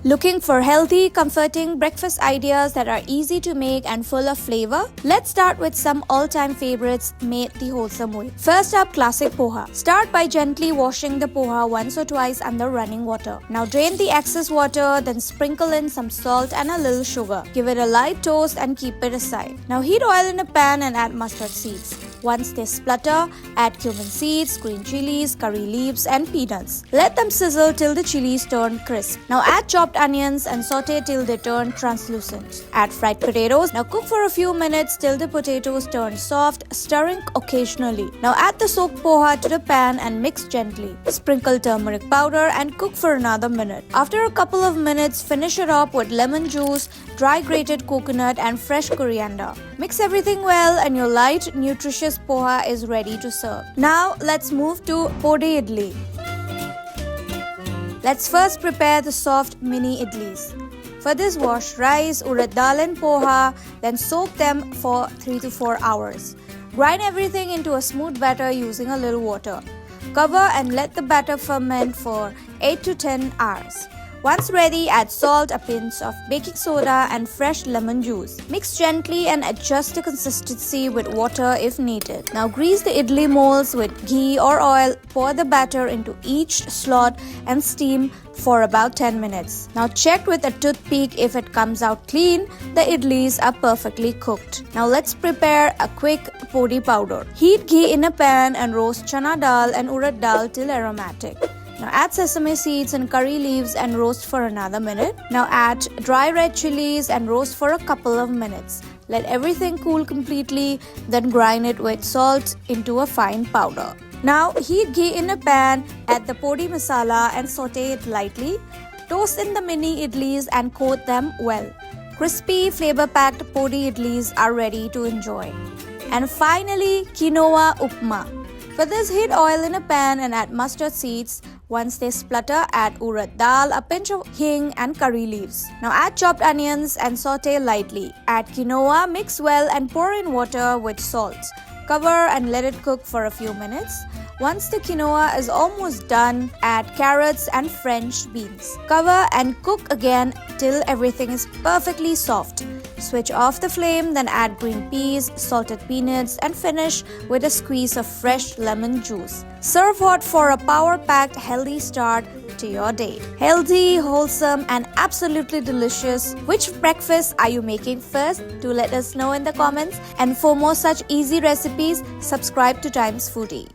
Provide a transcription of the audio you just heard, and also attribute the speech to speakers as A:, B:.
A: Looking for healthy, comforting breakfast ideas that are easy to make and full of flavor? Let's start with some all-time favorites made the wholesome way. First up, classic poha. Start by gently washing the poha once or twice under running water. Now drain the excess water, then sprinkle in some salt and a little sugar. Give it a light toast and keep it aside. Now heat oil in a pan and add mustard seeds. Once they splutter, add cumin seeds, green chilies, curry leaves and peanuts. Let them sizzle till the chilies turn crisp. Now add chopped onions and saute till they turn translucent. Add fried potatoes. Now cook for a few minutes till the potatoes turn soft, stirring occasionally. Now add the soaked poha to the pan and mix gently. Sprinkle turmeric powder and cook for another minute. After a couple of minutes, finish it up with lemon juice, dry grated coconut and fresh coriander. Mix everything well and your light, nutritious poha is ready to serve. Now let's move to Podi Idli. Let's first prepare the soft mini idlis. For this, wash rice, urad dal and poha, then soak them for 3 to 4 hours. Grind everything into a smooth batter using a little water. Cover and let the batter ferment for 8 to 10 hours. Once ready, add salt, a pinch of baking soda and fresh lemon juice. Mix gently and adjust the consistency with water if needed. Now grease the idli molds with ghee or oil. Pour the batter into each slot and steam for about 10 minutes. Now check with a toothpick if it comes out clean. The idlis are perfectly cooked. Now let's prepare a quick podi powder. Heat ghee in a pan and roast chana dal and urad dal till aromatic. Now add sesame seeds and curry leaves and roast for another minute. Now add dry red chilies and roast for a couple of minutes. Let everything cool completely, then grind it with salt into a fine powder. Now heat ghee in a pan, add the podi masala and saute it lightly. Toast in the mini idlis and coat them well. Crispy, flavor-packed podi idlis are ready to enjoy. And finally, Quinoa Upma. For this, heat oil in a pan and add mustard seeds. Once they splutter, add urad dal, a pinch of hing and curry leaves. Now add chopped onions and saute lightly. Add quinoa, mix well and pour in water with salt. Cover and let it cook for a few minutes. Once the quinoa is almost done, add carrots and French beans. Cover and cook again till everything is perfectly soft. Switch off the flame, then add green peas, salted peanuts and finish with a squeeze of fresh lemon juice. Serve hot for a power-packed healthy start to your day. Healthy, wholesome and absolutely delicious. Which breakfast are you making first? Do let us know in the comments. And for more such easy recipes, subscribe to Times Foodie.